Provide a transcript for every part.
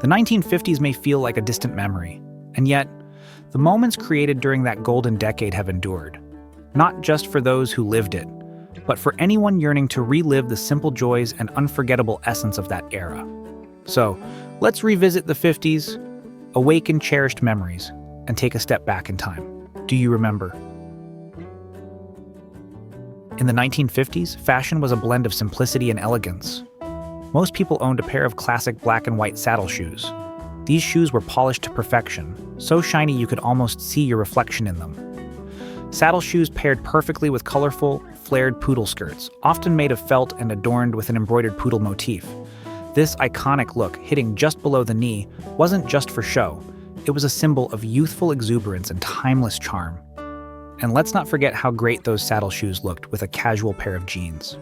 The 1950s may feel like a distant memory, and yet, the moments created during that golden decade have endured, not just for those who lived it, but for anyone yearning to relive the simple joys and unforgettable essence of that era. So, let's revisit the 50s, awaken cherished memories, and take a step back in time. Do you remember? In the 1950s, fashion was a blend of simplicity and elegance. Most people owned a pair of classic black and white saddle shoes. These shoes were polished to perfection, so shiny you could almost see your reflection in them. Saddle shoes paired perfectly with colorful, flared poodle skirts, often made of felt and adorned with an embroidered poodle motif. This iconic look, hitting just below the knee, wasn't just for show. It was a symbol of youthful exuberance and timeless charm. And let's not forget how great those saddle shoes looked with a casual pair of jeans.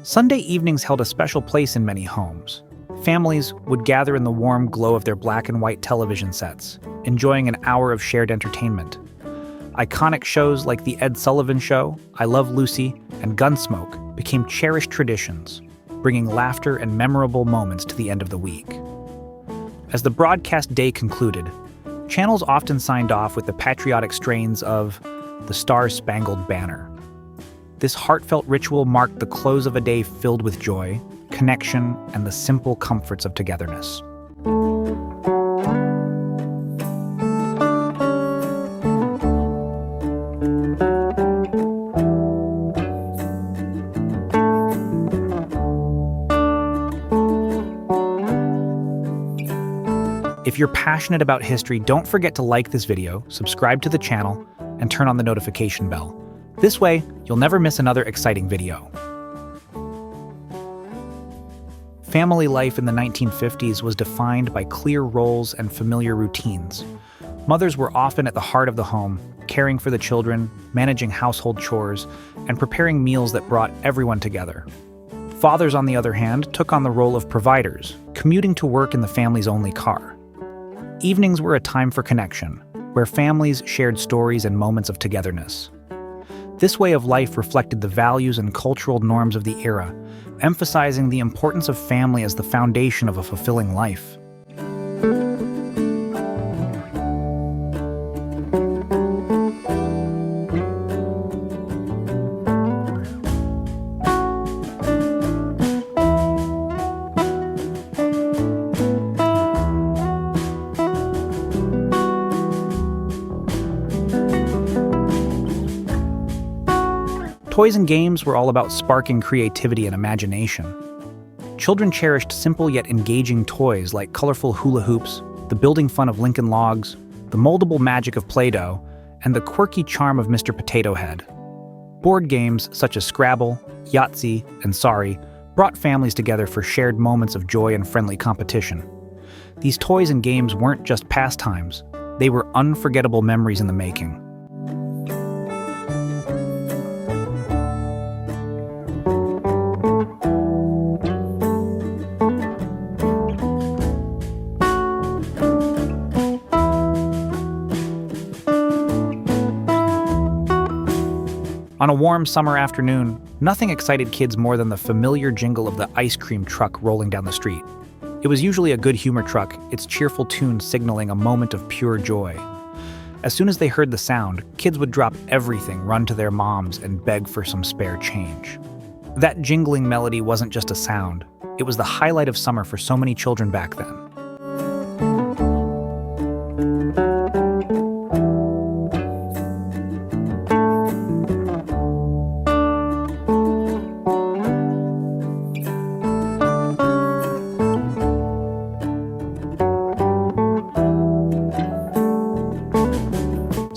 Sunday evenings held a special place in many homes. Families would gather in the warm glow of their black and white television sets, enjoying an hour of shared entertainment. Iconic shows like The Ed Sullivan Show, I Love Lucy, and Gunsmoke became cherished traditions, bringing laughter and memorable moments to the end of the week. As the broadcast day concluded, channels often signed off with the patriotic strains of The Star-Spangled Banner. This heartfelt ritual marked the close of a day filled with joy, connection, and the simple comforts of togetherness. If you're passionate about history, don't forget to like this video, subscribe to the channel, and turn on the notification bell. This way, you'll never miss another exciting video. Family life in the 1950s was defined by clear roles and familiar routines. Mothers were often at the heart of the home, caring for the children, managing household chores, and preparing meals that brought everyone together. Fathers, on the other hand, took on the role of providers, commuting to work in the family's only car. Evenings were a time for connection, where families shared stories and moments of togetherness. This way of life reflected the values and cultural norms of the era, emphasizing the importance of family as the foundation of a fulfilling life. Toys and games were all about sparking creativity and imagination. Children cherished simple yet engaging toys like colorful hula hoops, the building fun of Lincoln Logs, the moldable magic of Play-Doh, and the quirky charm of Mr. Potato Head. Board games such as Scrabble, Yahtzee, and Sorry brought families together for shared moments of joy and friendly competition. These toys and games weren't just pastimes, they were unforgettable memories in the making. On a warm summer afternoon, nothing excited kids more than the familiar jingle of the ice cream truck rolling down the street. It was usually a good humor truck, its cheerful tune signaling a moment of pure joy. As soon as they heard the sound, kids would drop everything, run to their moms, and beg for some spare change. That jingling melody wasn't just a sound, it was the highlight of summer for so many children back then.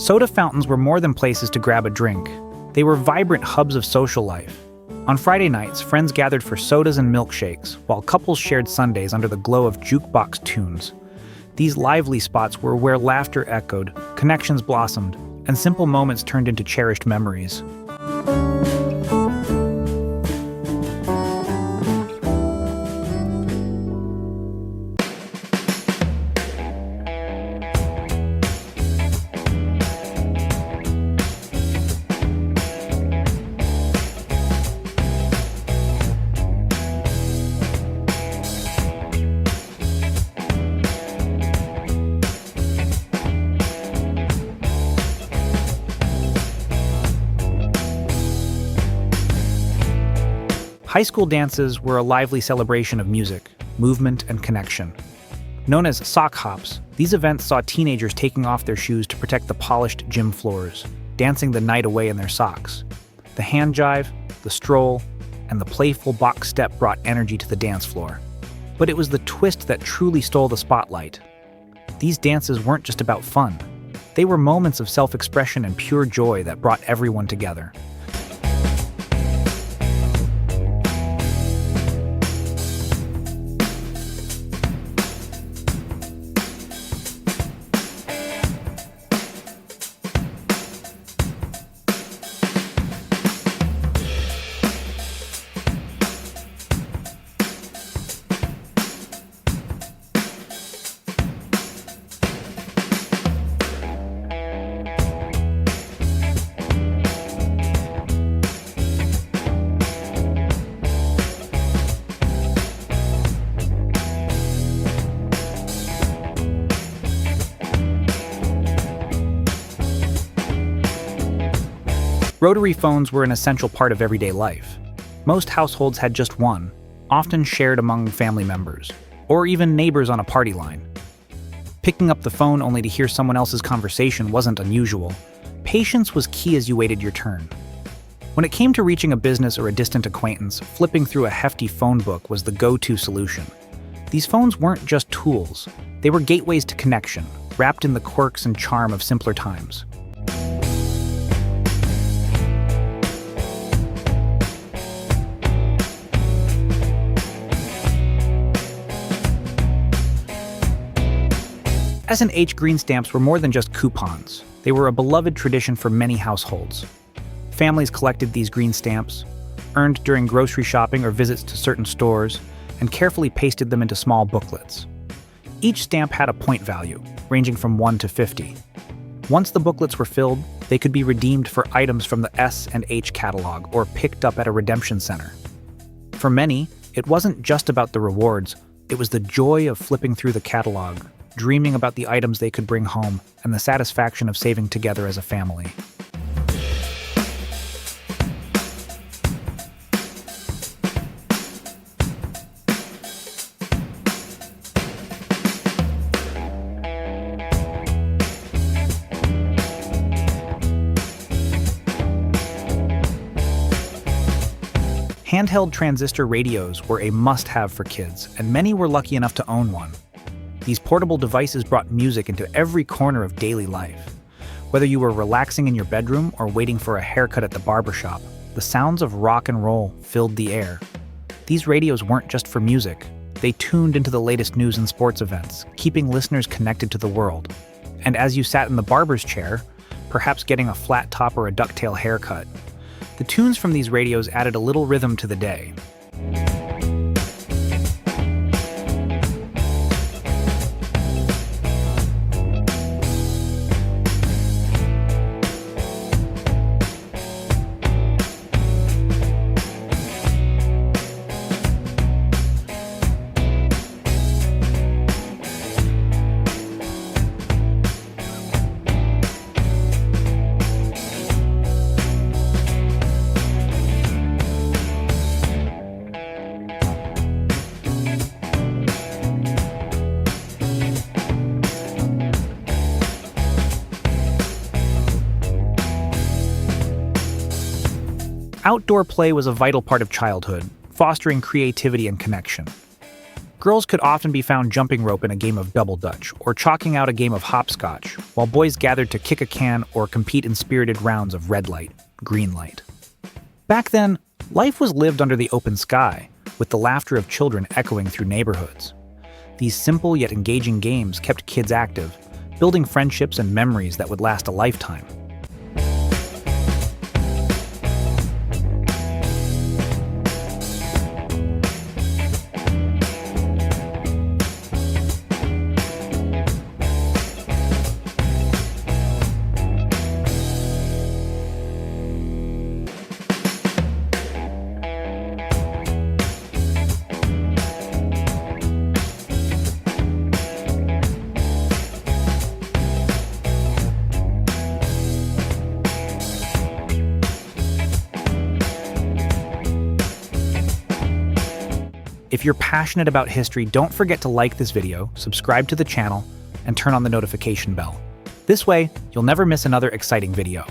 Soda fountains were more than places to grab a drink. They were vibrant hubs of social life. On Friday nights, friends gathered for sodas and milkshakes, while couples shared sundaes under the glow of jukebox tunes. These lively spots were where laughter echoed, connections blossomed, and simple moments turned into cherished memories. High school dances were a lively celebration of music, movement, and connection. Known as sock hops, these events saw teenagers taking off their shoes to protect the polished gym floors, dancing the night away in their socks. The hand jive, the stroll, and the playful box step brought energy to the dance floor. But it was the twist that truly stole the spotlight. These dances weren't just about fun. They were moments of self-expression and pure joy that brought everyone together. Rotary phones were an essential part of everyday life. Most households had just one, often shared among family members, or even neighbors on a party line. Picking up the phone only to hear someone else's conversation wasn't unusual. Patience was key as you waited your turn. When it came to reaching a business or a distant acquaintance, flipping through a hefty phone book was the go-to solution. These phones weren't just tools, they were gateways to connection, wrapped in the quirks and charm of simpler times. S&H green stamps were more than just coupons. They were a beloved tradition for many households. Families collected these green stamps, earned during grocery shopping or visits to certain stores, and carefully pasted them into small booklets. Each stamp had a point value, ranging from 1 to 50. Once the booklets were filled, they could be redeemed for items from the S&H catalog or picked up at a redemption center. For many, it wasn't just about the rewards, it was the joy of flipping through the catalog, dreaming about the items they could bring home, and the satisfaction of saving together as a family. Handheld transistor radios were a must-have for kids, and many were lucky enough to own one. These portable devices brought music into every corner of daily life. Whether you were relaxing in your bedroom or waiting for a haircut at the barbershop, the sounds of rock and roll filled the air. These radios weren't just for music. They tuned into the latest news and sports events, keeping listeners connected to the world. And as you sat in the barber's chair, perhaps getting a flat top or a ducktail haircut, the tunes from these radios added a little rhythm to the day. Outdoor play was a vital part of childhood, fostering creativity and connection. Girls could often be found jumping rope in a game of double dutch or chalking out a game of hopscotch, while boys gathered to kick a can or compete in spirited rounds of red light, green light. Back then, life was lived under the open sky, with the laughter of children echoing through neighborhoods. These simple yet engaging games kept kids active, building friendships and memories that would last a lifetime. If you're passionate about history, don't forget to like this video, subscribe to the channel, and turn on the notification bell. This way, you'll never miss another exciting video.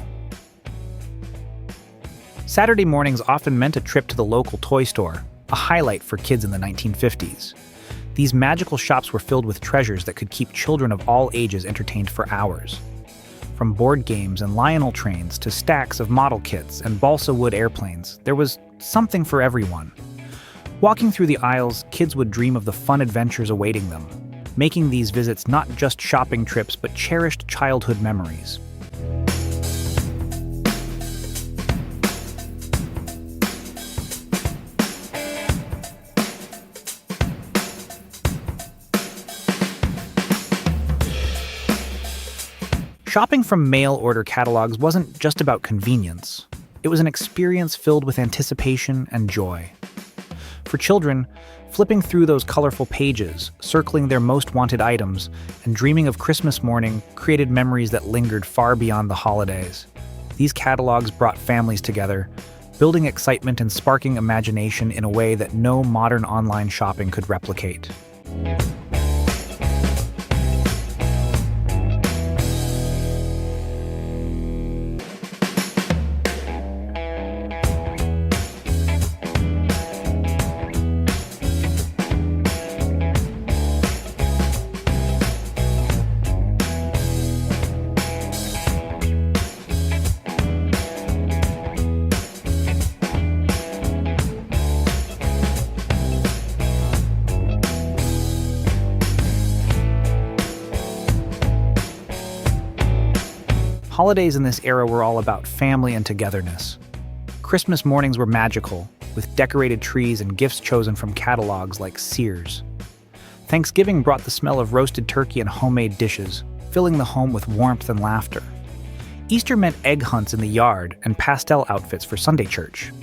Saturday mornings often meant a trip to the local toy store, a highlight for kids in the 1950s. These magical shops were filled with treasures that could keep children of all ages entertained for hours. From board games and Lionel trains to stacks of model kits and balsa wood airplanes, there was something for everyone. Walking through the aisles, kids would dream of the fun adventures awaiting them, making these visits not just shopping trips but cherished childhood memories. Shopping from mail-order catalogs wasn't just about convenience. It was an experience filled with anticipation and joy. For children, flipping through those colorful pages, circling their most wanted items, and dreaming of Christmas morning created memories that lingered far beyond the holidays. These catalogs brought families together, building excitement and sparking imagination in a way that no modern online shopping could replicate. Holidays in this era were all about family and togetherness. Christmas mornings were magical, with decorated trees and gifts chosen from catalogs like Sears. Thanksgiving brought the smell of roasted turkey and homemade dishes, filling the home with warmth and laughter. Easter meant egg hunts in the yard and pastel outfits for Sunday church.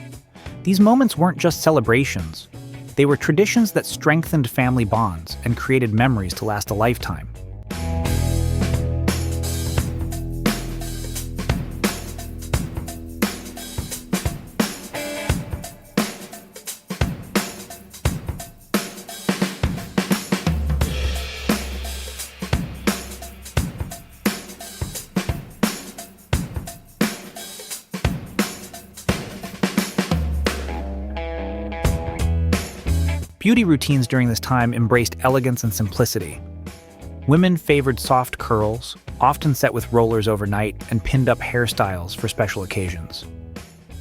These moments weren't just celebrations. They were traditions that strengthened family bonds and created memories to last a lifetime. Beauty routines during this time embraced elegance and simplicity. Women favored soft curls, often set with rollers overnight, and pinned up hairstyles for special occasions.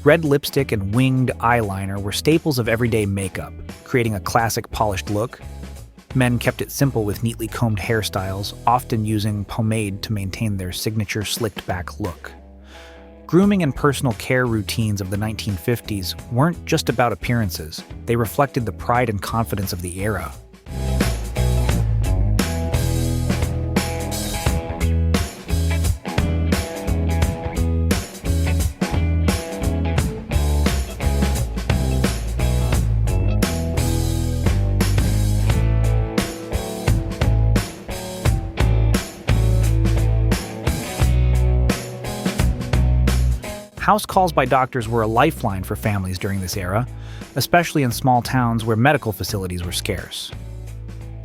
Red lipstick and winged eyeliner were staples of everyday makeup, creating a classic polished look. Men kept it simple with neatly combed hairstyles, often using pomade to maintain their signature slicked-back look. Grooming and personal care routines of the 1950s weren't just about appearances. They reflected the pride and confidence of the era. House calls by doctors were a lifeline for families during this era, especially in small towns where medical facilities were scarce.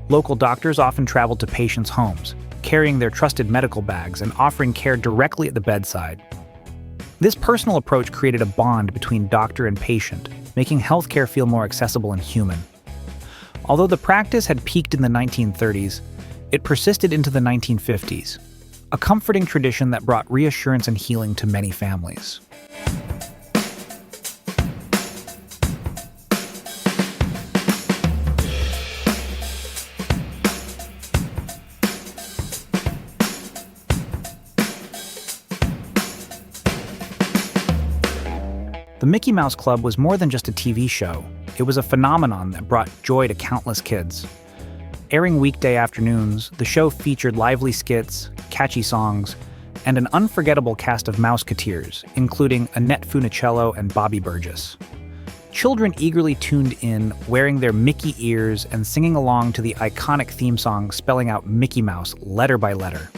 Local doctors often traveled to patients' homes, carrying their trusted medical bags and offering care directly at the bedside. This personal approach created a bond between doctor and patient, making healthcare feel more accessible and human. Although the practice had peaked in the 1930s, it persisted into the 1950s, a comforting tradition that brought reassurance and healing to many families. The Mickey Mouse Club was more than just a TV show. It was a phenomenon that brought joy to countless kids. Airing weekday afternoons, the show featured lively skits, catchy songs, and an unforgettable cast of Mouseketeers, including Annette Funicello and Bobby Burgess. Children eagerly tuned in, wearing their Mickey ears and singing along to the iconic theme song spelling out Mickey Mouse letter by letter.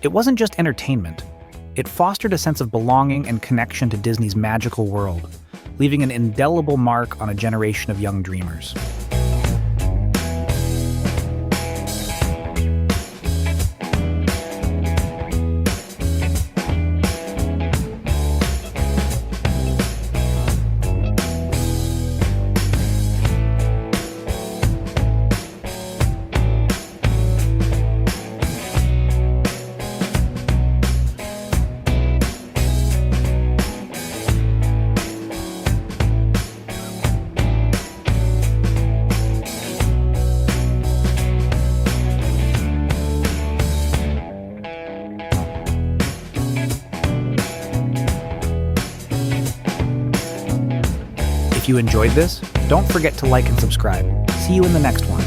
It wasn't just entertainment. It fostered a sense of belonging and connection to Disney's magical world, leaving an indelible mark on a generation of young dreamers. If you enjoyed this, don't forget to like and subscribe. See you in the next one.